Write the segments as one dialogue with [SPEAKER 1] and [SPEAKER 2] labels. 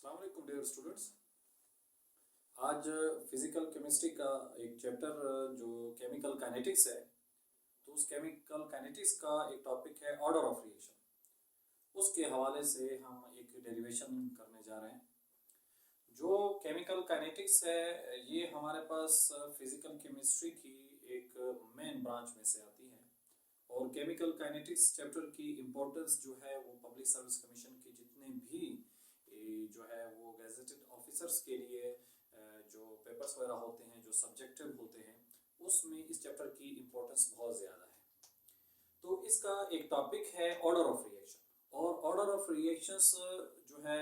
[SPEAKER 1] अस्सलाम वालेकुम dear students. आज फिजिकल केमिस्ट्री का एक चैप्टर जो केमिकल काइनेटिक्स है, तो उस केमिकल काइनेटिक्स का एक टॉपिक है ऑर्डर ऑफ रिएक्शन। उसके हवाले से हम एक डेरिवेशन करने जा रहे हैं। जो केमिकल काइनेटिक्स है ये हमारे पास फिजिकल केमिस्ट्री की एक मेन ब्रांच में से आती है और केमिकल काइनेटिक्स चैप्टर की इम्पोर्टेंस जो है वो पब्लिक सर्विस कमीशन के जितने भी जो है वो गैजेटेड ऑफिसर्स के लिए जो पेपर्स वगैरह होते हैं, जो सब्जेक्टिव होते हैं, उसमें इस चैप्टर की इम्पोर्टेंस बहुत ज़्यादा है। तो इसका एक टॉपिक है ऑर्डर ऑफ रिएक्शन। और ऑर्डर ऑफ रिएक्शंस जो है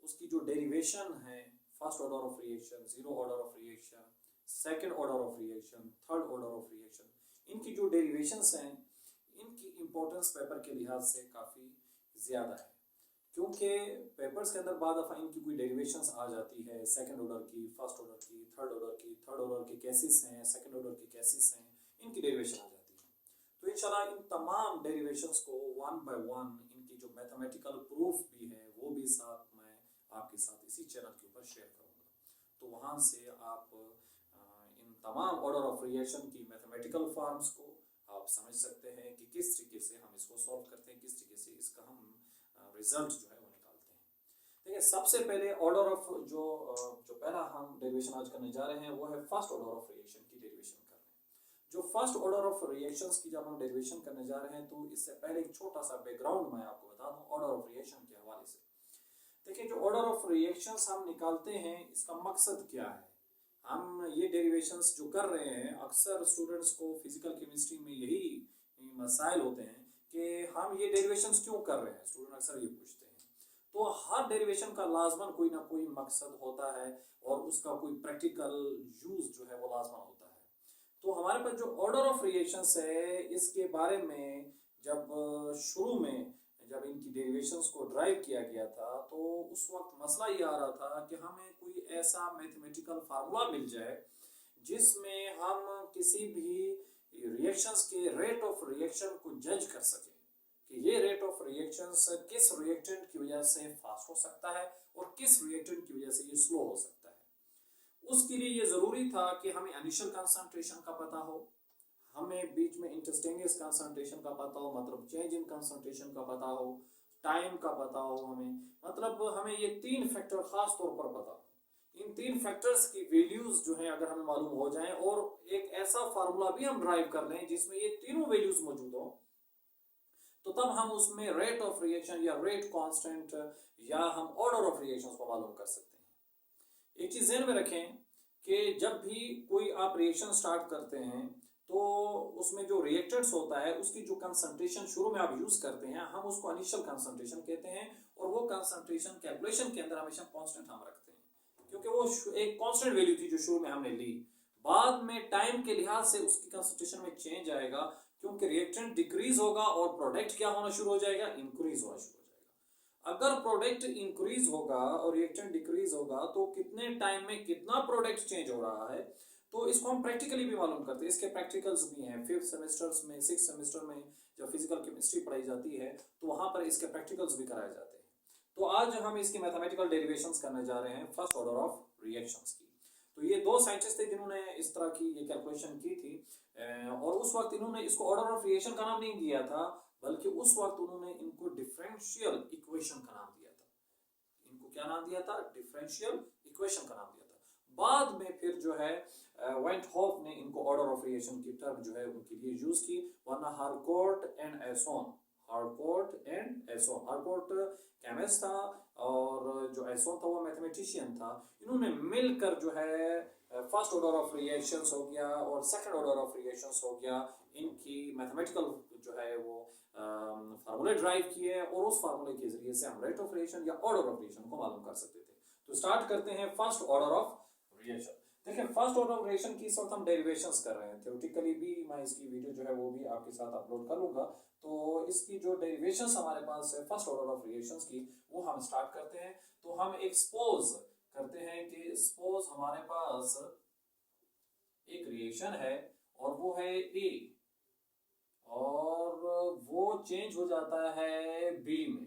[SPEAKER 1] उसकी जो डेरिवेशन है, first order of reaction, zero order of reaction, second order of reaction, third order of reaction, इनकी जो डेरिवेशंस हैं इनकी इम्पोर्टेंस पेपर के लिहाज से काफ़ी ज़्यादा है, क्योंकि पेपर्स के अंदर बाद दफ़ा इनकी कोई डेरिवेशंस आ जाती है, सेकंड ऑर्डर की, फर्स्ट ऑर्डर की, थर्ड ऑर्डर के केसेस हैं, सेकंड ऑर्डर के केसेस हैं, इनकी डेरिवेशन आ जाती है। तो इंशाल्लाह इन तमाम डेरिवेशंस को वन बाय वन, इनकी जो मैथमेटिकल प्रूफ भी है वो भी साथ मैं आपके साथ इसी चैनल के ऊपर शेयर करूँगा। तो वहाँ से आप इन तमाम ऑर्डर ऑफ रिएक्शन की मैथमेटिकल फॉर्म्स को आप समझ सकते हैं कि किस तरीके से हम इसको सॉल्व करते हैं, किस तरीके से इसका हम रिजल्ट जो है वो निकालते हैं। देखिए, सबसे पहले ऑर्डर ऑफ जो पहला हम डेरिवेशन आज करने जा रहे हैं वो है फर्स्ट ऑर्डर ऑफ रिएक्शन की डेरिवेशन कर रहे हैं। जो फर्स्ट ऑर्डर ऑफ रिएक्शंस की जब हम डेरिवेशन करने जा रहे हैं तो इससे पहले एक छोटा सा बैकग्राउंड मैं आपको बता दूं ऑर्डर ऑफ रिएक्शन के हवाले से। देखिए, जो ऑर्डर ऑफ रिएक्शंस हम निकालते हैं इसका मकसद क्या है। हम ये डेरिवेशंस जो कर रहे हैं, अक्सर स्टूडेंट्स को फिजिकल केमिस्ट्री में यही मसाइल होते हैं कि हम ये डेरिवेशंस क्यों कर रहे हैं, स्टूडेंट अक्सर ये पूछते हैं। तो हर डेरिवेशन का लाजमन कोई ना कोई मकसद होता है और उसका कोई प्रैक्टिकल यूज जो है वो लाजमन होता है। तो हमारे पास जो ऑर्डर ऑफ रिएक्शंस है इसके बारे में जब शुरू में जब इनकी डेरिवेशंस को ड्राइव किया गया था तो उस वक्त मसला ये आ रहा था कि हमें कोई ऐसा मैथमेटिकल फार्मूला मिल जाए जिसमें हम किसी भी रिएक्शंस के रेट ऑफ रिएक्शन को जज कर सकें कि ये रेट ऑफ रिएक्शंस किस रिएक्टेंट की वजह से फास्ट हो सकता है और किस रिएक्टेंट की वजह से ये स्लो हो सकता है। उसके लिए ये ज़रूरी था कि हमें इनिशियल कंसंट्रेशन का पता हो, हमें बीच में इंटरस्टेनियस कंसंट्रेशन का पता हो, मतलब चेंज इन कंसंट्रेशन का पता हो, टाइम का पता हो, हमें ये तीन फैक्टर खास तौर पर पता हो। इन तीन फैक्टर्स की वैल्यूज जो है अगर हमें मालूम हो जाएं और एक ऐसा फार्मूला भी हम ड्राइव कर लें जिसमें ये तीनों वैल्यूज मौजूद हो, तो तब हम उसमें रेट ऑफ रिएक्शन या रेट कांस्टेंट या हम ऑर्डर ऑफ रिएक्शंस को मालूम कर सकते हैं। एक चीज ध्यान में रखें कि जब भी कोई आप रिएक्शन स्टार्ट करते हैं तो उसमें जो रिएक्टेंट्स होता है उसकी जो कंसंट्रेशन शुरू में आप यूज करते हैं हम उसको इनिशियल कंसंट्रेशन कहते हैं और वो कंसंट्रेशन कैलकुलेशन के अंदर हमेशा कांस्टेंट हम रखते हैं क्योंकि वो एक कांस्टेंट वैल्यू थी जो शुरू में हमने ली। बाद में टाइम के लिहाज से उसकी कंसंट्रेशन में चेंज आएगा क्योंकि रिएक्टेंट डिक्रीज होगा और प्रोडक्ट क्या होना शुरू हो जाएगा, इंक्रीज होना शुरू हो जाएगा। अगर प्रोडक्ट इंक्रीज होगा और रिएक्टेंट डिक्रीज होगा तो कितने टाइम में कितना प्रोडक्ट चेंज हो रहा है, तो इसको हम प्रैक्टिकली भी मालूम करते हैं। इसके प्रैक्टिकल्स भी हैं 5th सेमेस्टर्स में, 6th सेमेस्टर में जब फिजिकल केमिस्ट्री पढ़ाई जाती है तो वहां पर इसके प्रैक्टिकल्स भी कराए जाते हैं। तो आज हम इसकी मैथमेटिकल डेरिवेशंस करने जा रहे हैं फर्स्ट ऑर्डर ऑफ रिएक्शंस की। तो ये दो साइंटिस्ट थे जिन्होंने इस तरह की ये कैलकुलेशन की थी और उस वक्त इन्होंने इसको ऑर्डर ऑफ रिएक्शन का नाम नहीं दिया था, बल्कि उस वक्त उन्होंने इनको डिफरेंशियल इक्वेशन का नाम दिया था। इनको क्या नाम दिया था? डिफरेंशियल इक्वेशन का नाम दिया था। बाद में फिर जो है वेंटहोफ ने इनको ऑर्डर ऑफ रिएक्शन की टर्म जो है उनके लिए यूज की, वरना हार्कोर्ट एंड एसोन केमिस्ट था और जो एसोन था वो मैथमेटिशियन था। इन्होंने मिलकर जो है फर्स्ट ऑर्डर ऑफ रिएक्शंस हो गया और सेकंड ऑर्डर ऑफ रिएक्शंस हो गया, इनकी मैथमेटिकल जो है वो फार्मूले ड्राइव किए और उस फार्मूले के जरिए से हम रेट ऑफ रिएक्शन या ऑर्डर ऑफ रिएक्शन को मालूम कर सकते थे। तो स्टार्ट करते हैं फर्स्ट ऑर्डर ऑफ रिएक्शन। देखिए, फर्स्ट ऑर्डर ऑफ रिएक्शन की इस वक्त हम डेरिवेशंस कर रहे हैं। थ्योरेटिकली भी मैं इसकी वीडियो जो है वो भी आपके साथ अपलोड कर लूंगा। तो इसकी जो डेरिवेशंस हमारे पास है फर्स्ट ऑर्डर ऑफ रिएक्शंस की, वो हम स्टार्ट करते हैं। तो हम एक सपोज करते हैं कि सपोज हमारे पास एक रिएक्शन है और वो है ए और वो चेंज हो जाता है बी में।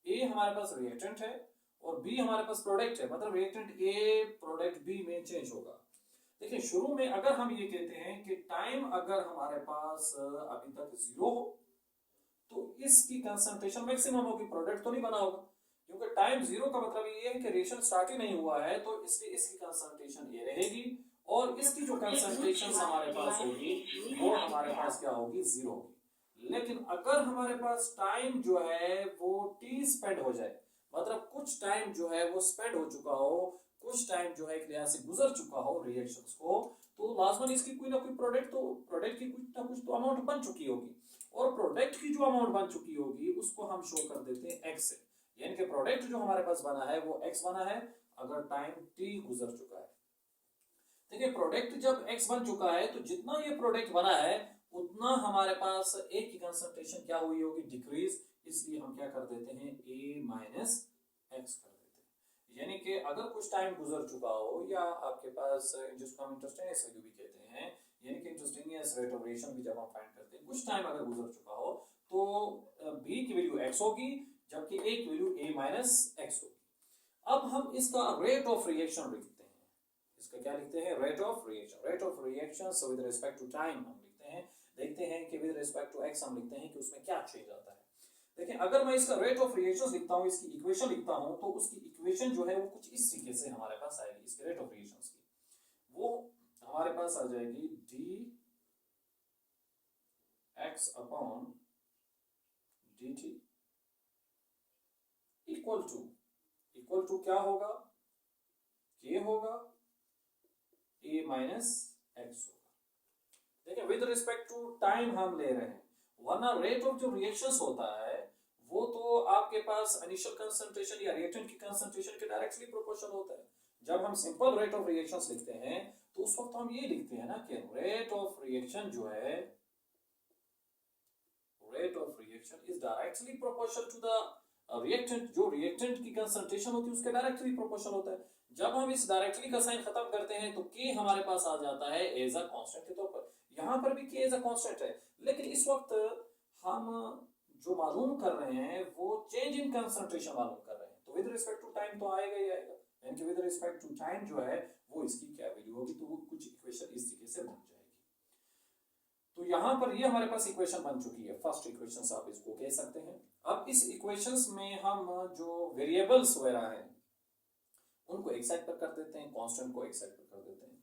[SPEAKER 1] ए हमारे पास रिएक्टेंट है और बी हमारे पास प्रोडक्ट है, मतलब रिएक्टेंट ए प्रोडक्ट बी में चेंज होगा। देखिए शुरू में अगर हम ये कहते हैं कि टाइम अगर हमारे पास अभी तक 0 हो तो इसकी कंसंट्रेशन मैक्सिमम होगी, प्रोडक्ट तो नहीं बना होगा, क्योंकि टाइम 0 का मतलब ये है कि रिएक्शन स्टार्ट ही नहीं हुआ है, तो इसलिए इसकी कंसंट्रेशन ये रहेगी और इसकी जो कंसंट्रेशन हमारे पास होगी वो हमारे पास क्या होगी, 0 होगी। लेकिन अगर हमारे पास टाइम जो है वो टी स्पेंड हो जाए, मतलब कुछ टाइम जो है वो स्पेंड हो चुका हो, कुछ टाइम जो है एक लिहाज से गुजर चुका हो रिएक्शंस को, तो लाजमन इसकी कोई ना कोई प्रोडक्ट की कुछ ना कुछ तो अमाउंट बन चुकी होगी, और प्रोडक्ट की जो अमाउंट बन चुकी होगी उसको हम शो कर देते हैं एक्स से, यानी कि प्रोडक्ट जो हमारे पास बना है वो एक्स बना है अगर टाइम टी गुजर चुका है। देखिए प्रोडक्ट जब एक्स बन चुका है तो जितना ये प्रोडक्ट बना है उतना हमारे पास ए की कंसंट्रेशन क्या हुई होगी, डिक्रीज, इसलिए हम क्या कर देते हैं, ए माइनस एक्स कर देते हैं। यानी कि अगर कुछ टाइम गुजर चुका हो, या आपके पास जिसको हम इंटरेस्टेनियस वैल्यू भी कहते हैं, यानी कि इंटरेस्टेनियस रेट ऑफ रिएक्शन भी जब हम फाइंड करते हैं, कुछ टाइम अगर गुजर चुका हो तो बी की वैल्यू एक्स होगी जबकि ए की वैल्यू ए माइनस एक्स होगी। अब हम इसका रेट ऑफ रिएक्शन लिखते हैं, इसका क्या लिखते हैं, rate of reaction. Rate of reaction with respect to time हम लिखते हैं, देखते हैं कि विद रिस्पेक्ट टू एक्स हम लिखते हैं कि उसमें क्या चेंज आता है। देखिए अगर मैं इसका रेट ऑफ रिएक्शन लिखता हूं, इसकी इक्वेशन लिखता हूं, तो उसकी इक्वेशन जो है वो कुछ इस तरीके से हमारे पास आएगी, इसके रेट ऑफ रिएक्शन की, वो हमारे पास आ जाएगी D X upon D T equal to क्या होगा, के होगा ए माइनस एक्स होगा। देखिए विद रिस्पेक्ट टू टाइम हम ले रहे हैं, वरना रेट ऑफ जो रिएक्शंस होता है वो तो आपके पास इनिशियल कंसंट्रेशन या रिएक्टेंट की कंसंट्रेशन के डायरेक्टली प्रोपोर्शनल होता है। जब हम सिंपल रेट ऑफ रिएक्शंस लिखते हैं तो उस वक्त हम ये लिखते हैं ना कि रेट ऑफ रिएक्शन जो है, rate of reaction is directly proportional to the reactant, जो रिएक्टेंट की कंसंट्रेशन होती है उसके डायरेक्टली प्रोपोर्शनल होता है। जब हम इस डायरेक्टली का साइन खत्म करते हैं तो के हमारे पास आ जाता है एज अ कांस्टेंट के तौर पर, यहां पर भी के एज अ कांस्टेंट है, लेकिन इस वक्त हम जो मालूम कर रहे हैं वो चेंज इन कंसंट्रेशन मालूम कर रहे हैं, तो विद रिस्पेक्ट टू टाइम तो आएगा ही आएगा, यानी कि विद रिस्पेक्ट टू टाइम जो है वो इसकी क्या वैल्यू होगी, तो वो कुछ इक्वेशन इस तरीके से बन जाएगी। तो यहां पर ये हमारे पास इक्वेशन बन चुकी है, फर्स्ट इक्वेशन आप इसको कह सकते हैं। अब इस इक्वेशंस में हम जो वेरिएबल्स वगैरह हैं उनको एक साइड पर कर देते हैं, कांस्टेंट को एक साइड पर कर देते हैं।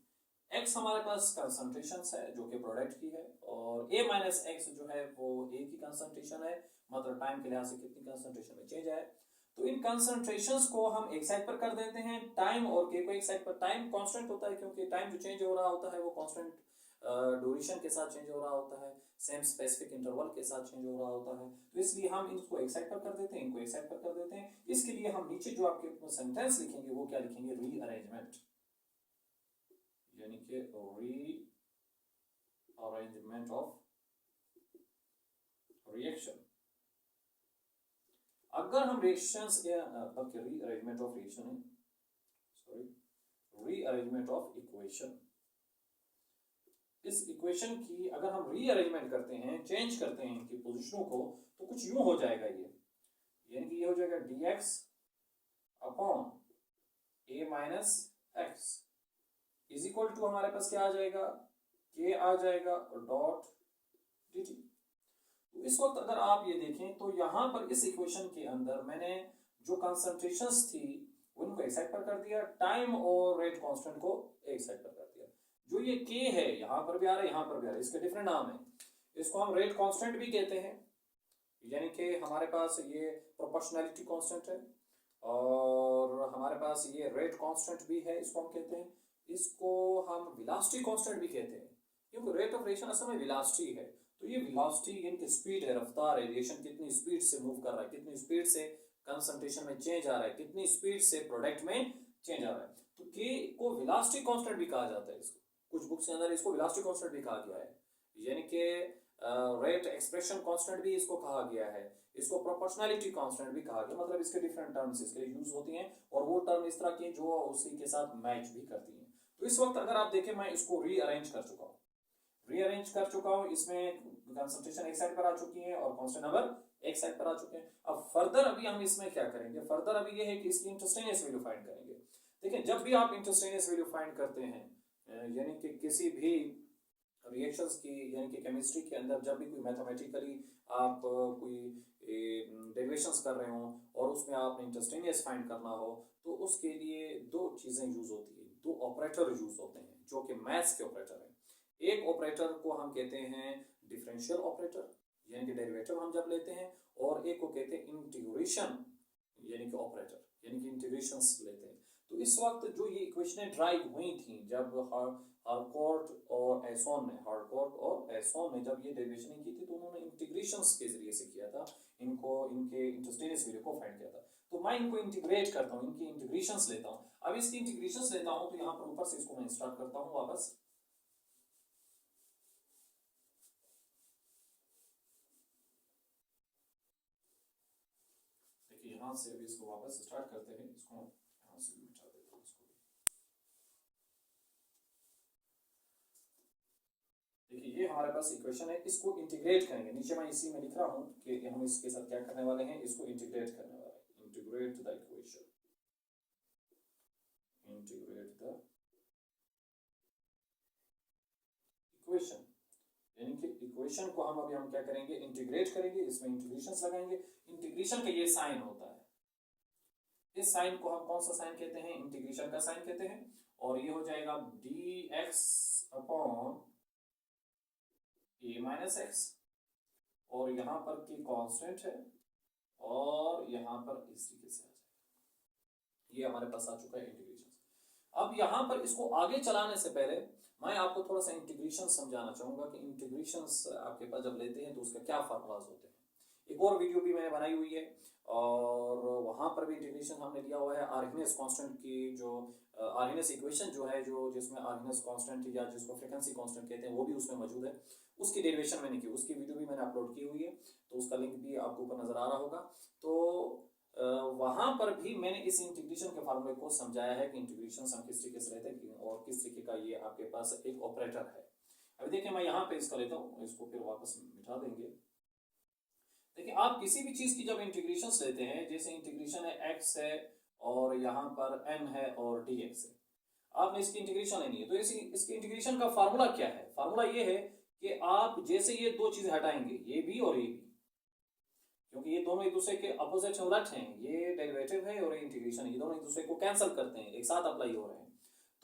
[SPEAKER 1] x हमारे पास कंसंट्रेशंस है जो कि प्रोडक्ट की है, और a माइनस एक्स जो है वो a की कंसंट्रेशन है, मतलब टाइम के लिहाज से कितनी कंसंट्रेशन में चेंज है। तो इन कंसंट्रेशंस को हम एक साइड पर कर देते हैं, टाइम और k को एक साइड पर। टाइम कांस्टेंट होता है क्योंकि टाइम जो चेंज हो रहा होता है वो कांस्टेंट ड्यूरेशन के साथ चेंज हो रहा होता है, सेम स्पेसिफिक इंटरवल के साथ चेंज हो रहा होता है, तो इसलिए हम इनको एक साइड पर कर देते हैं, इनको एक साइड पर कर देते हैं। इसके लिए हम नीचे जो आपके सेंटेंस लिखेंगे वो क्या लिखेंगे, रीअरेंजमेंट, यानी कि रीअरेंजमेंट ऑफ रिएक्शन। अगर हम रिएक्शंस बल्कि रीअरेंजमेंट ऑफ रिएक्शन है, सॉरी, रीअरेंजमेंट ऑफ इक्वेशन। इस इक्वेशन की अगर हम रीअरेंजमेंट करते हैं, चेंज करते हैं इनकी पोजीशनों को, तो कुछ यूं हो जाएगा ये, यानी कि ये हो जाएगा dx upon a minus X is equal to हमारे पास क्या आ जाएगा, k आ जाएगा और डॉट dt। तो इस वक्त अगर आप ये देखें तो यहां पर इस इक्वेशन के अंदर मैंने जो कंसंट्रेशंस थी उनको एक साइड पर कर दिया, टाइम और रेट कांस्टेंट को एक साइड पर कर दिया। जो ये k है यहां पर भी आ रहा है, यहां पर भी आ रहा है, इसके डिफरेंट नाम है। इसको हम रेट कांस्टेंट भी कहते हैं, यानी कि हमारे पास ये प्रोपोर्शनैलिटी कांस्टेंट है, और हमारे पास ये रेट कांस्टेंट भी है, इसको हम कहते हैं। इसको हम वेलोसिटी कांस्टेंट भी कहते हैं, क्योंकि रेट ऑफ रिएक्शन असल में वेलोसिटी है। तो ये वेलोसिटी यानी स्पीड है, रफ्तार है, रिएक्शन कितनी स्पीड से मूव कर रहा है, कितनी स्पीड से कंसंट्रेशन में चेंज आ रहा है, कितनी स्पीड से प्रोडक्ट में चेंज आ रहा है। तो के को वेलोसिटी कांस्टेंट भी कहा जाता है, इसको कुछ बुक्स के अंदर इसको वेलोसिटी कांस्टेंट भी कहा गया है, यानी कि रेट एक्सप्रेशन कांस्टेंट भी इसको कहा गया है, इसको प्रोपोर्शनैलिटी कांस्टेंट भी कहा गया, मतलब इसके डिफरेंट टर्म्स इसके लिए यूज होती हैं, और वो टर्म इस तरह की जो उसी के साथ मैच भी करती हैं। तो इस वक्त अगर आप देखें मैं इसको रीअरेंज कर चुका हूँ, इसमें कंसंट्रेशन एक साइड पर आ चुकी है और कांस्टेंट नंबर एक साइड पर आ चुके हैं। अब फर्दर अभी हम इसमें क्या करेंगे, फर्दर अभी ये है कि इसकी इंटरस्टेनियस वैल्यू फाइंड करेंगे। देखिए जब भी आप इंटरस्टेनियस वैल्यू फाइंड करते हैं, यानी कि किसी भी रिएक्शंस की, यानी कि केमिस्ट्री के अंदर जब भी कोई मैथमेटिकली आप कोई डेरिवेशंस कर रहे हो और उसमें आपने इंटरस्टेनियस फाइंड करना हो, तो उसके लिए दो चीज़ें यूज होती है, दो ऑपरेटर यूज होते हैं जो कि मैथ्स के ऑपरेटर हैं। एक ऑपरेटर को हम कहते हैं डिफरेंशियल ऑपरेटर, यानी कि डेरिवेटिव हम जब लेते हैं, और एक को कहते हैं इंटीग्रेशन यानी कि ऑपरेटर, यानी कि इंटीग्रेशंस लेते हैं। तो इस वक्त जो ये इक्वेशनें ड्राइव हुई थी जब हार्कोर्ट और एसोन ने जब ये डेरिवेशन की थी, तो उन्होंने इंटीग्रेशंस के जरिए से किया था, इनको इनके इंटरस्टेनियस वैल्यू को फाइंड किया था। तो मैं इनको इंटीग्रेट करता हूँ, इनकी इंटीग्रेशंस लेता हूँ। अब इसकी इंटीग्रेशंस लेता हूँ तो यहाँ पर ऊपर से इसको मैं स्टार्ट करता हूँ वापस। देखिए यहाँ से अभी इसको वापस स्टार्ट करते हैं, इसको यहाँ से भी मिटा देता हूँ इसको। देखिए ये हमारे पास इक्वेशन है, इसको इंटीग्रेट करेंगे। नीचे मैं इसी में लिख रहा हूँ कि हम इसके साथ क्या करने वाले हैं, इसको इंटीग्रेट करने वाले हैं। Integrate the equation, integrate the equation, यानी कि इक्वेशन को हम अभी हम क्या करेंगे, इंटीग्रेट करेंगे, इसमें इंटीग्रेशंस लगाएंगे। इंटीग्रेशन का ये साइन होता है, इस साइन को हम कौन सा साइन कहते हैं, इंटीग्रेशन का साइन कहते हैं। और ये हो जाएगा dx upon a minus x, और यहाँ पर की कांस्टेंट है, और यहाँ पर इस तरीके से आ जाएगा। ये हमारे पास आ चुका है इंटीग्रेशन। अब यहाँ पर इसको आगे चलाने से पहले मैं आपको थोड़ा सा इंटीग्रेशन समझाना चाहूंगा कि इंटीग्रेशंस आपके पास जब लेते हैं तो उसका क्या फार्मूलाज होते हैं। एक और वीडियो भी मैंने बनाई हुई है और वहां पर भी इंटीग्रेशन हमने लिया हुआ है। आर्हेनियस कांस्टेंट की जो आर्हेनियस इक्वेशन जो है, जो जिसमें आर्हेनियस कांस्टेंट या जिसको फ्रीक्वेंसी कांस्टेंट कहते हैं, वो भी उसमें मौजूद है। उसकी डेरिवेशन मैंने की, उसकी वीडियो भी मैंने अपलोड की हुई है, तो उसका लिंक भी आपको ऊपर नजर आ रहा होगा। तो वहां पर भी मैंने इस इंटीग्रेशन के फार्मूले को समझाया है कि इंटीग्रेशन हम किस तरीके से लेते हैं और किस तरीके का ये आपके पास एक ऑपरेटर है। अभी देखिए मैं यहाँ पे इसका लेता हूँ, इसको फिर वापस मिटा देंगे। देखिए आप किसी भी चीज की जब इंटीग्रेशन लेते हैं, जैसे इंटीग्रेशन है x है और यहाँ पर n है और dx है, आपने इसकी इंटीग्रेशन लेनी है। तो इसकी इंटीग्रेशन का फार्मूला क्या है, फार्मूला ये है कि आप जैसे ये दो चीजें हटाएंगे, ये भी और ये भी, क्योंकि ये दोनों एक दूसरे के अपोजिट उलट हैं, ये डेरिवेटिव है और ये इंटीग्रेशन है, ये दोनों एक दूसरे को कैंसिल करते हैं, एक साथ अप्लाई हो रहे हैं।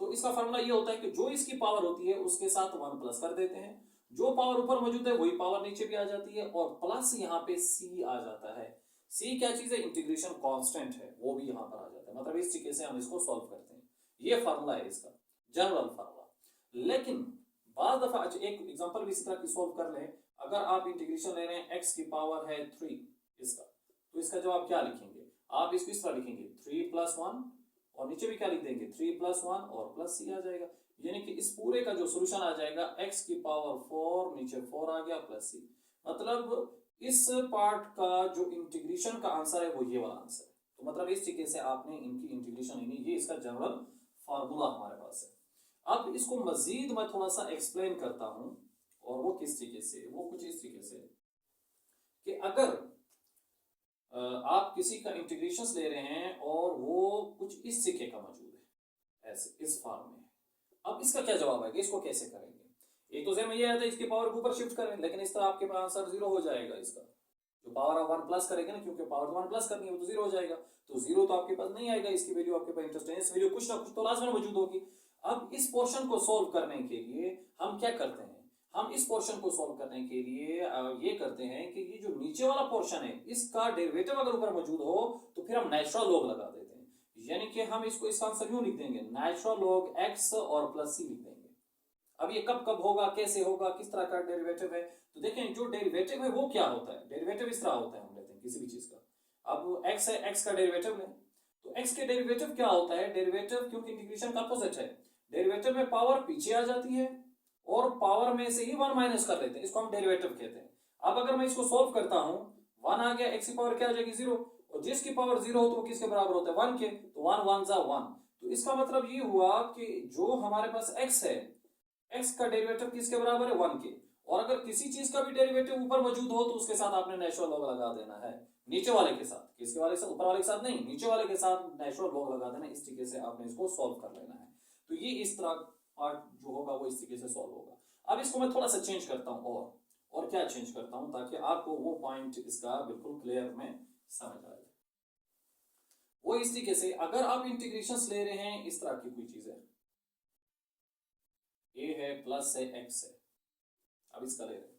[SPEAKER 1] तो इसका फार्मूला ये होता है कि जो इसकी पावर होती है उसके साथ 1 प्लस कर देते हैं, जो पावर ऊपर मौजूद है वही पावर नीचे भी आ जाती है, और प्लस यहाँ पे c आ जाता है। c क्या चीज है, इंटीग्रेशन कांस्टेंट है, वो भी यहाँ पर आ जाता है। मतलब इस तरीके से हम इसको सॉल्व करते हैं। ये फार्मूला है इसका, जनरल फार्मूला। लेकिन बाद दफा एक एग्जांपल भी इसी तरह की सॉल्व कर लें। अगर आप इंटीग्रेशन ले रहे हैं x की पावर है 3 इसका, तो इसका जवाब क्या लिखेंगे, आप इसको इस तरह लिखेंगे 3 + 1, और नीचे भी क्या लिख देंगे 3 + 1 और प्लस c आ जाएगा। यानी कि इस पूरे का जो सोल्यूशन आ जाएगा x की पावर 4, नीचे 4 आ गया प्लस c। मतलब इस पार्ट का जो इंटीग्रेशन का आंसर है वो ये वाला आंसर है। तो मतलब इस तरीके से आपने इनकी इंटीग्रेशन लेनी, ये इसका जनरल फार्मूला हमारे पास है। अब इसको मजीद मैं थोड़ा सा एक्सप्लेन करता हूं, और वो किस तरीके से, वो कुछ इस तरीके से कि अगर आप किसी का इंटीग्रेशन ले रहे हैं और वो कुछ इस तरीके का मौजूद है, ऐसे इस फॉर्म में, अब इसका क्या जवाब आएगा, इसको कैसे करेंगे। एक तो जहन में ये आता है इसकी पावर को ऊपर शिफ्ट करें, लेकिन इस तरह आपके पास आंसर 0 हो जाएगा। इसका जो पावर आप 1 प्लस करेंगे ना, क्योंकि पावर 1 प्लस करनी है, वो तो 0 हो जाएगा। तो 0 तो आपके पास नहीं आएगा, इसकी वैल्यू आपके पास इंटरस्टेनियस वैल्यू कुछ ना कुछ तो लाजमन मौजूद होगी। अब इस पोर्शन को सोल्व करने के लिए हम क्या करते हैं, हम इस पोर्शन को सोल्व करने के लिए ये करते हैं कि ये जो नीचे वाला पोर्शन है इसका डेरिवेटिव अगर ऊपर मौजूद हो तो फिर हम नेचुरल लॉग लगा देते हैं। यानी कि हम इसको इसका आंसर यूं लिख देंगे, नेचुरल लॉग x और प्लस c लिख देंगे। अब ये कब कब होगा, कैसे होगा, किस तरह का डेरिवेटिव है, तो देखें जो डेरिवेटिव है वो क्या होता है। डेरिवेटिव इस तरह होता है, हम लेते हैं किसी भी चीज का, अब x है, x का डेरिवेटिव लें, तो x के डेरिवेटिव क्या होता है, डेरिवेटिव क्योंकि इंटीग्रेशन का अपोजिट है, डेरिवेटिव में पावर पीछे आ जाती है और पावर में से ही 1 माइनस कर लेते हैं, इसको हम डेरिवेटिव कहते हैं। अब अगर मैं इसको सोल्व करता हूं, 1 आ गया, x की पावर क्या आ जाएगी 0, और जिसकी पावर 0 हो तो वो किसके बराबर होता है 1 के, तो 1 1 जा 1। तो इसका मतलब ये हुआ कि जो हमारे पास x है, x का डेरिवेटिव किसके बराबर है 1 के, और अगर किसी चीज का भी डेरिवेटिव ऊपर मौजूद हो तो उसके साथ आपने नेचुरल लॉग लगा देना है, नीचे वाले के साथ, किसके वाले के साथ, ऊपर वाले के साथ नहीं, नीचे वाले के साथ नेचुरल लॉग लगा देना। इस तरीके से आपने इसको सॉल्व कर लेना है। तो ये इस तरह पार्ट जो होगा वो इस तरीके से सॉल्व होगा। अब इसको मैं थोड़ा सा चेंज करता हूं, और क्या चेंज करता हूं ताकि आपको वो पॉइंट इसका बिल्कुल क्लियर में समझ आए। वो इस तरीके से, अगर आप इंटीग्रेशंस ले रहे हैं, इस तरह की कोई चीज है, ए है प्लस है एक्स है, अब इसका ले रहे हैं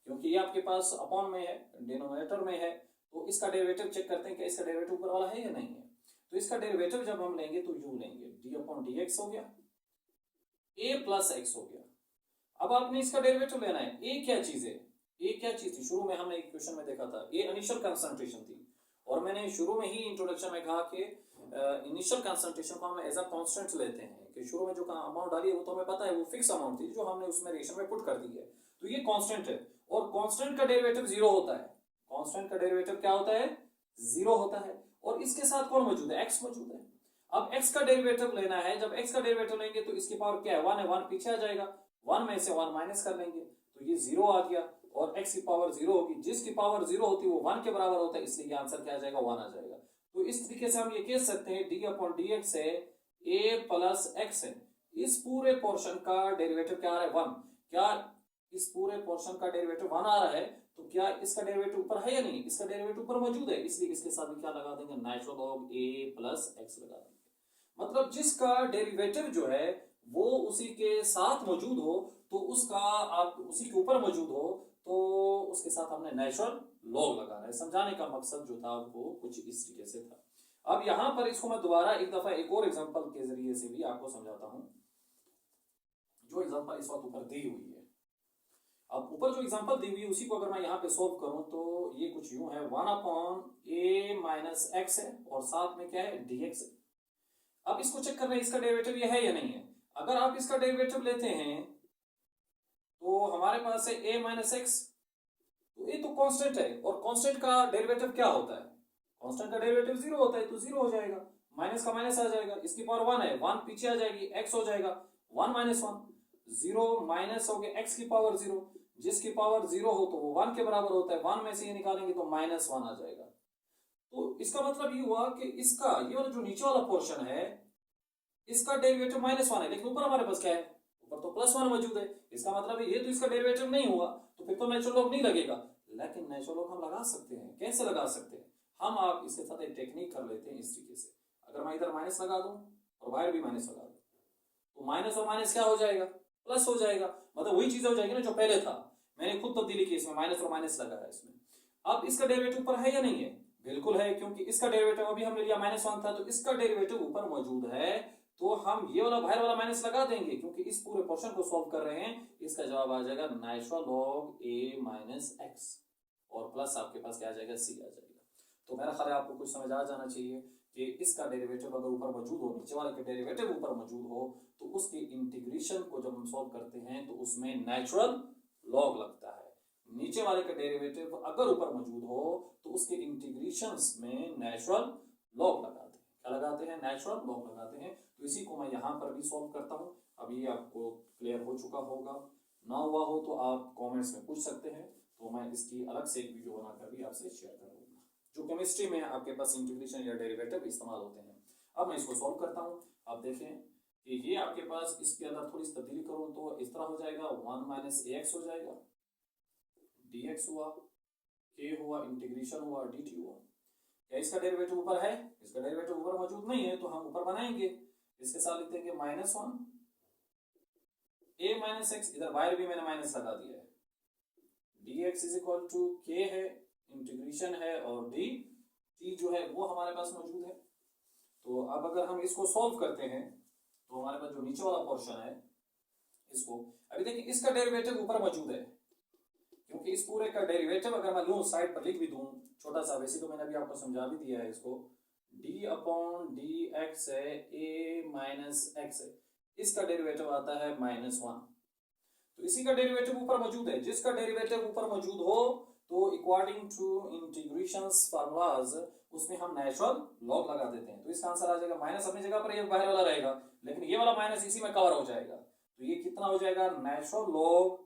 [SPEAKER 1] क्योंकि ये आपके पास अपॉन में है, डिनोमिनेटर में है, तो इसका डेरिवेटिव चेक करते हैं कि इसका डेरिवेटिव ऊपर वाला है या नहीं है। तो इसका डेरिवेटिव जब हम लेंगे तो यू लेंगे, डी अपॉन डी एक्स हो गया, ए प्लस एक्स हो गया। अब आपने इसका डेरिवेटिव लेना है। ए क्या चीज है, ए क्या चीज थी, शुरू में हमने एक क्वेश्चन में देखा था, ए इनिशियल कंसंट्रेशन थी, और मैंने शुरू में ही इंट्रोडक्शन में कहा कि इनिशियल कंसंट्रेशन को हम एज अ कांस्टेंट लेते हैं कि शुरू में जो अमाउंट डाली है वो तो हमें पता है वो फिक्स अमाउंट थी जो हमने उसमें रिएक्शन में पुट कर दी है, तो ये कांस्टेंट है। और कांस्टेंट का डेरिवेटिव जीरो होता है, कांस्टेंट का डेरिवेटिव क्या होता है, जीरो होता है। और इसके साथ कौन मौजूद है, एक्स मौजूद है। अब एक्स का डेरिवेटिव लेना है, जब एक्स का डेरिवेटिव लेंगे तो इसकी पावर क्या है, वन है, वन पीछे आ जाएगा, वन में से वन माइनस कर लेंगे तो ये जीरो आ गया, और एक्स की पावर जीरो होगी, जिसकी पावर जीरो होती है वो वन के बराबर होता है, इसलिए आंसर क्या आ जाएगा, वन आ जाएगा। तो इस तरीके से हम ये कह सकते हैं डी अपॉन डी एक्स है, ए प्लस एक्स है, इस पूरे पोर्शन का डेरिवेटिव क्या आ रहा है, वन। क्या इस पूरे पोर्शन का डेरिवेटिव वन आ रहा है, तो क्या इसका डेरिवेटिव ऊपर है या नहीं, इसका डेरिवेटिव ऊपर मौजूद है, इसलिए इसके साथ भी क्या लगा देंगे, नेचुरल लॉग ए प्लस एक्स लगा देंगे। मतलब जिसका डेरिवेटिव जो है वो उसी के साथ मौजूद हो, तो उसका आप उसी के ऊपर मौजूद हो, तो उसके साथ हमने नेचुरल लॉग लगाना है। समझाने का मकसद जो था वो कुछ इस तरीके से था। अब यहां पर इसको मैं दोबारा एक दफा एक और एग्जांपल के जरिए से भी आपको समझाता हूं, जो एग्जांपल इस वक्त ऊपर दी हुई है। अब ऊपर जो एग्जांपल दी हुई है उसी को अगर मैं यहाँ पे सोल्व करूं तो ये कुछ यूं है, वन अपॉन ए माइनस एक्स है, और साथ में क्या है, डी एक्स है। अब इसको चेक करना है इसका डेरिवेटिव ये है या नहीं है। अगर आप इसका डेरिवेटिव लेते हैं तो हमारे पास है a माइनस एक्स, तो ये तो कांस्टेंट है, और कांस्टेंट का डेरिवेटिव क्या होता है, कांस्टेंट का डेरिवेटिव जीरो होता है, तो जीरो हो जाएगा, माइनस का माइनस आ जाएगा, इसकी पावर वन है, वन पीछे आ जाएगी, x हो जाएगा, one minus one, zero minus हो गया x की पावर जीरो, जिसकी पावर जीरो हो तो वो वन के बराबर होता है, वन में से ये निकालेंगे तो माइनस वन आ जाएगा। तो इसका मतलब ये हुआ कि इसका ये वाला जो नीचे वाला पोर्शन है इसका डेरिवेटिव माइनस वन है, लेकिन ऊपर हमारे पास क्या है, ऊपर तो प्लस वन मौजूद है, इसका मतलब है ये तो इसका डेरिवेटिव नहीं हुआ, तो फिर तो नेचुरल लॉग नहीं लगेगा। लेकिन नेचुरल लॉग हम लगा सकते हैं, कैसे लगा सकते हैं, हम आप इसके साथ एक टेक्निक कर लेते हैं इस तरीके से। अगर मैं इधर माइनस लगा दूं और बाहर भी माइनस लगा दूं, तो माइनस और माइनस क्या हो जाएगा, प्लस हो जाएगा, मतलब वही चीज हो जाएगी ना जो पहले था। मैंने खुद तब्दीली की, इसमें माइनस और माइनस लगा है इसमें। अब इसका डेरिवेटिव ऊपर है या नहीं है, बिल्कुल है, क्योंकि इसका डेरिवेटिव अभी हमने लिया माइनस वन था, तो इसका डेरिवेटिव ऊपर मौजूद है, तो हम ये वाला बाहर वाला माइनस लगा देंगे, क्योंकि इस पूरे पोर्शन को सॉल्व कर रहे हैं। इसका जवाब आ जाएगा नेचुरल लॉग ए माइनस एक्स, और प्लस आपके पास क्या आ जाएगा, सी आ जाएगा। तो मेरा ख्याल है आपको कुछ समझ आ जाना चाहिए कि इसका डेरिवेटिव अगर ऊपर मौजूद हो, नीचे वाले के डेरिवेटिव ऊपर मौजूद हो, तो उसके इंटीग्रेशन को जब हम सॉल्व करते हैं तो उसमें नेचुरल लॉग लगता है। नीचे वाले का डेरिवेटिव अगर ऊपर मौजूद हो तो उसके इंटीग्रेशंस में नेचुरल लॉग लगाते हैं। क्या लगाते हैं, नेचुरल लॉग लगाते हैं। तो इसी को मैं यहाँ पर भी सॉल्व करता हूँ। अब ये आपको क्लियर हो चुका होगा, ना हुआ हो तो आप कमेंट्स में पूछ सकते हैं, तो मैं इसकी अलग से एक वीडियो बनाकर भी आपसे शेयर करूँगा। जो केमिस्ट्री में आपके पास इंटीग्रेशन या डेरिवेटिव इस्तेमाल होते हैं। अब मैं इसको सॉल्व करता हूँ। आप देखें कि ये आपके पास इसके अंदर थोड़ी सी तब्दीली करूँ तो इस तरह हो जाएगा, वन माइनस ए एक्स हो जाएगा, डी एक्स हुआ, के हुआ, इंटीग्रेशन हुआ, डी टी हुआ। क्या इसका डेरिवेटिव ऊपर है, इसका डेरिवेटिव ऊपर मौजूद नहीं है, तो हम ऊपर बनाएंगे, इसके साथ लिख देंगे minus one A minus X, इधर बाहर भी मैंने माइनस लगा दिया है, D X is equal to K है, इंटीग्रेशन है, और डी टी जो है वो हमारे पास मौजूद है। तो अब अगर हम इसको सॉल्व करते हैं तो हमारे पास जो नीचे वाला पोर्शन है इसको, अभी देखिए इसका डेरिवेटिव ऊपर मौजूद है, क्योंकि इस पूरे का डेरिवेटिव अगर मैं लूँ साइड पर लिख भी दूं छोटा सा, वैसे तो मैंने अभी आपको समझा भी दिया है इसको, डी अपॉन डी एक्स है, ए माइनस एक्स है, इसका डेरिवेटिव आता है माइनस वन। तो इसी का डेरिवेटिव ऊपर मौजूद है, जिसका डेरिवेटिव ऊपर मौजूद हो तो अकॉर्डिंग टू इंटीग्रेशंस फार्मूलाज उसमें हम नेचुरल लॉग लगा देते हैं। तो इसका आंसर आ जाएगा, माइनस अपनी जगह पर ये बाहर वाला रहेगा, लेकिन ये वाला माइनस इसी में कवर हो जाएगा, तो ये कितना हो जाएगा, natural log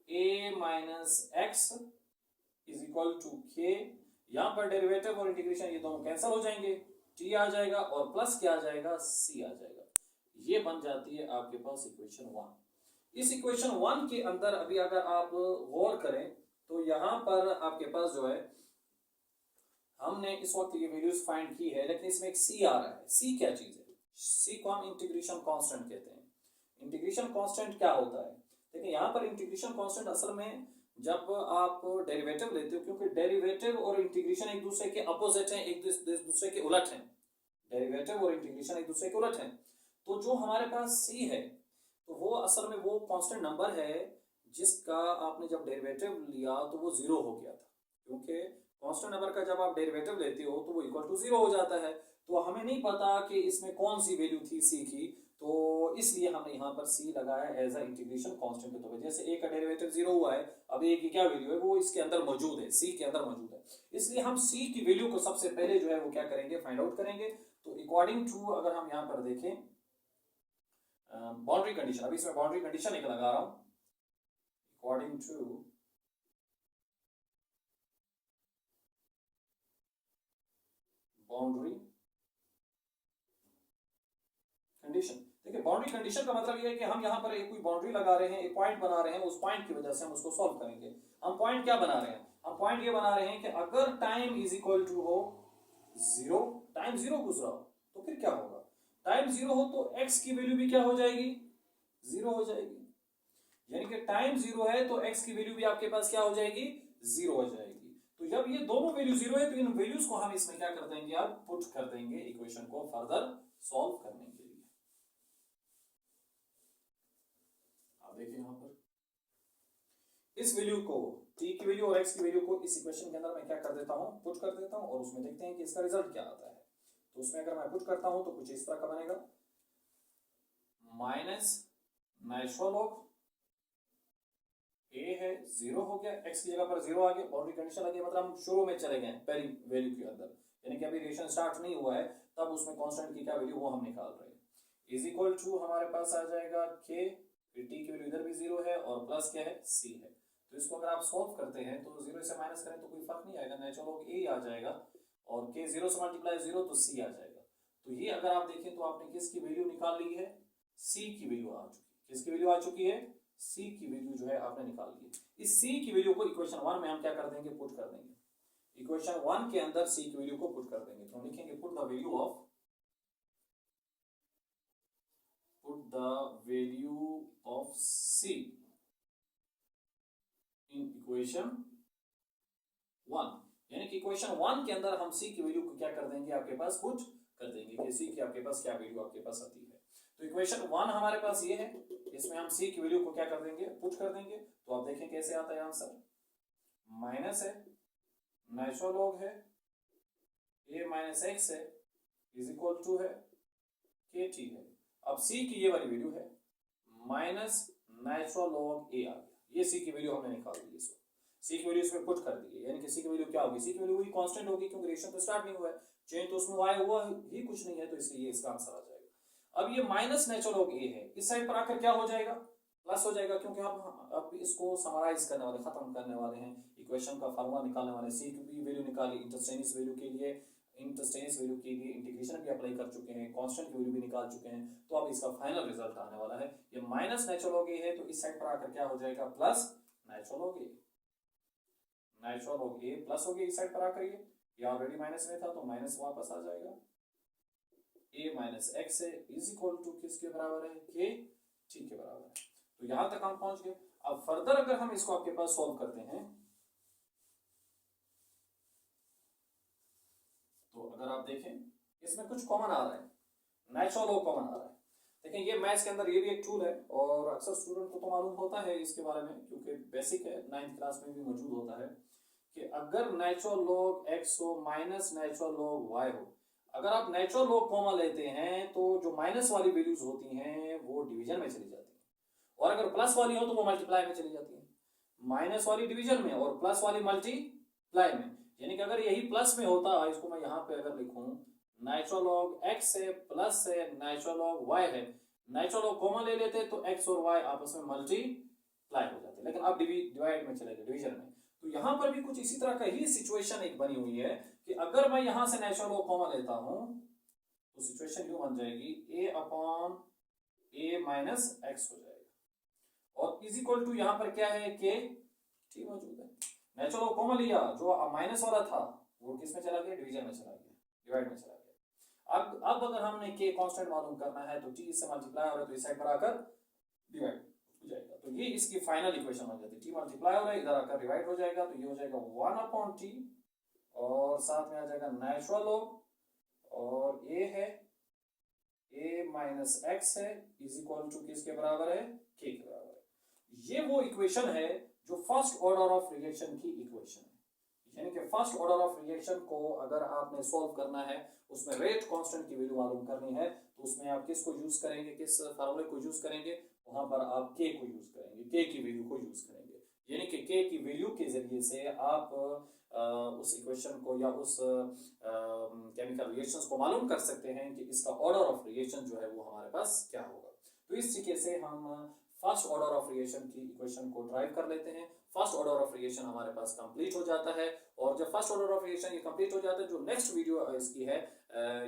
[SPEAKER 1] a minus X is equal to K, यहां पर डेरिवेटिव और इंटीग्रेशन ये दोनों कैंसिल हो जाएंगे, t आ जाएगा और प्लस क्या आ जाएगा, c आ जाएगा। ये बन जाती है आपके पास इक्वेशन 1। इस इक्वेशन 1 के अंदर अभी अगर आप गौर करें तो यहां पर आपके पास जो है हमने इस वक्त ये वैल्यूज फाइंड की है, लेकिन इसमें एक c आ रहा है। c क्या चीज है? c को हम इंटीग्रेशन कांस्टेंट कहते हैं। इंटीग्रेशन कांस्टेंट क्या होता है? देखिए यहाँ पर इंटीग्रेशन कांस्टेंट असल में जब आप डेरिवेटिव लेते हो, क्योंकि डेरिवेटिव और इंटीग्रेशन एक दूसरे के अपोजिट हैं, एक दूसरे के उलट हैं। डेरिवेटिव और इंटीग्रेशन एक दूसरे के उलट हैं। तो जो हमारे पास c है तो वो असल में वो कांस्टेंट नंबर है जिसका आपने जब डेरिवेटिव लिया तो वो जीरो हो गया था, क्योंकि कांस्टेंट नंबर का जब आप डेरिवेटिव लेते हो तो वो इक्वल टू जीरो हो जाता है। तो हमें नहीं पता कि इसमें कौन सी वैल्यू थी c की, तो इसलिए हमने यहाँ पर c लगाया एज अ इंटीग्रेशन कांस्टेंट के तौर पर। जैसे a का डेरिवेटिव जीरो हुआ है, अब a की क्या वैल्यू है, वो इसके अंदर मौजूद है, c के अंदर मौजूद है, इसलिए हम c की वैल्यू को सबसे पहले जो है वो क्या करेंगे, फाइंड आउट करेंगे। तो अकॉर्डिंग टू अगर हम यहाँ पर देखें बाउंड्री कंडीशन, अभी इसमें बाउंड्री कंडीशन एक लगा रहा हूं, अकॉर्डिंग टू बाउंड्री कंडीशन। देखिए बाउंड्री कंडीशन का मतलब ये है कि हम यहाँ पर एक कोई बाउंड्री लगा रहे हैं, एक पॉइंट बना रहे हैं, उस पॉइंट की वजह से हम उसको सॉल्व करेंगे। हम पॉइंट क्या बना रहे हैं? हम पॉइंट ये बना रहे हैं कि अगर टाइम इज इक्वल टू हो जीरो, टाइम जीरो गुजरा हो तो फिर क्या होगा? टाइम जीरो हो तो x की वैल्यू भी क्या हो जाएगी, जीरो हो जाएगी। यानी कि टाइम जीरो है तो x की वैल्यू भी आपके पास क्या हो जाएगी, जीरो हो जाएगी। तो जब ये दोनों वैल्यू जीरो है तो इन वैल्यूज को हम इसमें क्या कर देंगे, आप पुट कर देंगे इक्वेशन को फर्दर सॉल्व करने के लिए। आप देखिए यहां पर इस वैल्यू को, t की वैल्यू और x की वैल्यू को इस इक्वेशन के अंदर मैं क्या कर देता हूं, पुट कर देता हूं, और उसमें देखते हैं कि इसका रिजल्ट क्या आता है। तो उसमें अगर मैं पुट करता हूं तो कुछ इस तरह का बनेगा, माइनस नेचुरल लॉग a है, जीरो हो गया, x की जगह पर जीरो आ गया, बाउंड्री कंडीशन आ गई, मतलब हम शुरू में चले गए पहली वैल्यू के अंदर, यानी कि अभी रिलेशन स्टार्ट नहीं हुआ है, तब उसमें कांस्टेंट की क्या वैल्यू वो हम निकाल रहे हैं। इज इक्वल टू हमारे पास आ जाएगा k, फिर t की वैल्यू इधर भी जीरो है और प्लस क्या है, c है। तो इसको अगर आप सॉल्व करते हैं तो जीरो से माइनस करें तो कोई फर्क नहीं आएगा, नेचुरल लॉग a आ जाएगा और k जीरो से मल्टीप्लाई जीरो तो c आ जाएगा। तो ये अगर आप देखें तो आपने किसकी वैल्यू निकाल ली है, c की वैल्यू आ चुकी है। किसकी वैल्यू आ चुकी है, c की वैल्यू जो है आपने निकाल ली है। इस c की वैल्यू को इक्वेशन 1 में हम क्या कर देंगे, पुट कर देंगे। इक्वेशन 1 के अंदर c की वैल्यू को पुट कर देंगे, तो हम लिखेंगे put the value of c in equation 1, यानी कि इक्वेशन 1 के अंदर हम c की वैल्यू को क्या कर देंगे, आपके पास पुट कर देंगे कि c की आपके पास क्या वैल्यू आपके पास आती है। तो इक्वेशन 1 हमारे पास ये है, इसमें हम c की वैल्यू को क्या कर देंगे, पुट कर देंगे। तो आप देखें कैसे आता है आंसर, माइनस है, नेचुरल लॉग है, a माइनस एक्स है, इज इक्वल टू है के टी है। अब c की ये वाली वैल्यू है माइनस नेचुरल लॉग a आ गया, ये c की वैल्यू हमने निकाल दी, इसको c की वैल्यू इसमें पुट कर दी है, यानी कि c की वैल्यू क्या होगी, c की वैल्यू वही कांस्टेंट होगी, क्योंकि रिलेशन तो स्टार्ट नहीं हुआ है, चेंज तो उसमें y हुआ ही कुछ नहीं है, तो इसलिए ये इसका आंसर आ जाएगा। अब ये माइनस नेचुरल लॉग a है, इस साइड पर आकर क्या हो जाएगा, प्लस हो जाएगा, क्योंकि हम अब इसको समराइज करने वाले, खत्म करने वाले हैं, इक्वेशन का फार्मूला निकालने वाले। c की वैल्यू निकाली, इंटरस्टेनियस वैल्यू के लिए इंटीग्रेशन भी अप्लाई कर चुके हैं, कांस्टेंट की वैल्यू भी निकाल चुके हैं, तो अब इसका फाइनल रिजल्ट आने वाला है। ये माइनस नेचुरल लॉग a है, तो इस साइड पर आकर क्या हो जाएगा, plus natural log a, natural log a plus हो गया इस साइड पर आकर, ये ऑलरेडी माइनस में था तो माइनस वापस आ जाएगा, a माइनस एक्स है इज इक्वल टू किसके बराबर है, के टी के बराबर है। तो यहां तक हम पहुंच गए। अब फर्दर अगर हम इसको आपके पास सॉल्व करते हैं तो अगर आप देखें इसमें कुछ कॉमन आ रहा है, नेचुरल लॉग कॉमन आ रहा है। देखें ये मैथ्स के अंदर ये भी एक टूल है और अक्सर स्टूडेंट को तो मालूम होता है इसके बारे में, क्योंकि बेसिक है, 9th क्लास में भी मौजूद होता है कि अगर नेचुरल लॉग x हो माइनस नेचुरल लॉग y हो, अगर आप नेचुरल लॉग कॉमन लेते हैं तो जो माइनस वाली वैल्यूज होती हैं वो डिवीजन में चली जाती हैं, और अगर प्लस वाली हो तो वो मल्टीप्लाई में चली जाती है। माइनस वाली डिवीजन में और प्लस वाली मल्टीप्लाई में, यानी कि अगर यही प्लस में होता, इसको मैं यहाँ पे अगर लिखूं नेचुरल लॉग x है प्लस है नेचुरल लॉग y है, नेचुरल लॉग कॉमन ले लेते तो x और y आपस में मल्टीप्लाई मल्टीप्लाई हो जाते हैं, लेकिन अब डिवाइड में चलेगा, डिवीजन में। तो यहाँ पर भी कुछ इसी तरह का ही सिचुएशन एक बनी हुई है कि अगर मैं यहाँ से नेचुरल लॉग कॉमन लेता हूँ तो सिचुएशन यूं बन जाएगी a upon a minus x हो जाएगा, और इज इक्वल टू यहाँ पर क्या है, k t मौजूद है। नेचुरल लॉग कॉमन लिया, जो माइनस वाला था वो किस में चला गया, डिवीजन में चला गया, डिवाइड में चला गया। अब अगर हमने k कांस्टेंट मालूम करना है तो t इससे मल्टीप्लाई हो रहा है तो इस साइड पर आकर डिवाइड हो जाएगा, तो ये इसकी फाइनल इक्वेशन बन जाती है। t मल्टीप्लाई हो रहा है, इधर आकर डिवाइड हो जाएगा, तो ये हो जाएगा 1 अपॉन t, और साथ में आ जाएगा नेचुरल लॉग, और a है a माइनस एक्स है इज इक्वल टू किसके बराबर है, k के बराबर है। ये वो इक्वेशन है जो फर्स्ट ऑर्डर ऑफ रिएक्शन की इक्वेशन है, यानी कि फर्स्ट ऑर्डर ऑफ रिएक्शन को अगर आपने सॉल्व करना है, उसमें रेट कांस्टेंट की वैल्यू मालूम करनी है, तो उसमें आप किसको यूज करेंगे, किस फार्मूले को यूज करेंगे, वहां पर आप k को यूज करेंगे, k की वैल्यू को यूज करेंगे, यानी कि k की वैल्यू के जरिए से आप उस इक्वेशन को या उस केमिकल रिएक्शंस को मालूम कर सकते हैं कि इसका ऑर्डर ऑफ रिएक्शन जो है वो हमारे पास क्या होगा। तो इस तरीके से हम फर्स्ट ऑर्डर ऑफ रिएक्शन की इक्वेशन को ड्राइव कर लेते हैं। फर्स्ट ऑर्डर ऑफ रिएक्शन हमारे पास कंप्लीट हो जाता है, और जब फर्स्ट ऑर्डर ऑफ रिएक्शन ये कंप्लीट हो जाता है, जो नेक्स्ट वीडियो इसकी है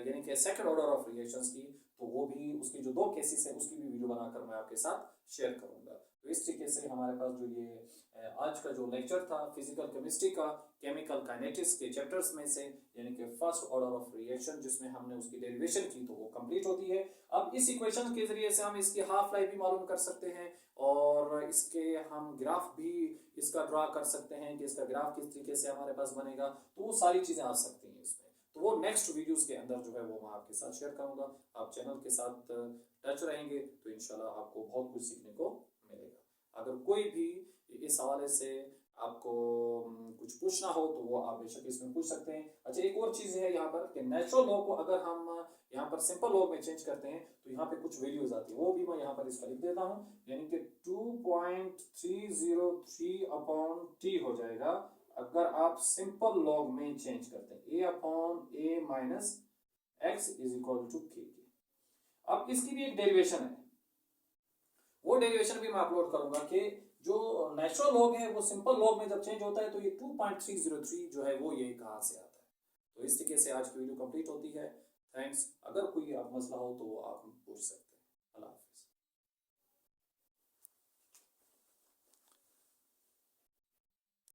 [SPEAKER 1] यानी कि सेकंड ऑर्डर ऑफ रिएक्शंस की, तो वो भी उसकी जो 2 केसेस है उसकी भी वीडियो बनाकर मैं आपके साथ शेयर करूंगा। तो इस तरीके से हमारे पास जो ये आज का जो लेक्चर था फिजिकल केमिस्ट्री का केमिकल काइनेटिक्स के चैप्टर्स में से, यानी कि फर्स्ट ऑर्डर ऑफ रिएक्शन जिसमें हमने उसकी डेरिवेशन की, तो वो कंप्लीट होती है। अब इस इक्वेशन के जरिए से हम इसकी हाफ लाइफ भी मालूम कर सकते हैं, और इसके हम ग्राफ भी इसका ड्रा कर सकते हैं कि इसका ग्राफ किस तरीके से हमारे पास बनेगा, तो वो सारी चीजें आ सकती हैं इसमें। तो वो नेक्स्ट वीडियोस के अंदर जो है वो मैं आपके साथ शेयर करूंगा। आप चैनल के साथ टच रहेंगे तो इंशाल्लाह आपको बहुत कुछ सीखने को मिलेगा। अगर कोई भी इस हवाले से आपको कुछ पूछना हो तो वो आप बेशक इसमें पूछ सकते हैं। अच्छा, एक और चीज़ है यहाँ पर कि नेचुरल लॉ को अगर हम यहाँ पर सिंपल लॉ में चेंज करते हैं तो यहाँ पे कुछ वैल्यूज आती है, वो भी मैं यहाँ पर इसका लिख देता हूँ, यानी कि 2.303 अपॉन टी हो जाएगा अगर आप सिंपल लॉग में चेंज करते हैं, a upon a minus X is equal to k। अब इसकी भी एक डेरिवेशन है, वो डेरिवेशन भी मैं अपलोड करूंगा कि जो नेचुरल लॉग है वो सिंपल लॉग में जब चेंज होता है तो ये 2.303 जो है वो ये कहाँ से आता है। तो इस तरीके से आज की वीडियो कंप्लीट होती है। थैंक्स। अगर कोई आप मसला हो तो आप पूछ सकते हैं। अल्लाह हाफिज़।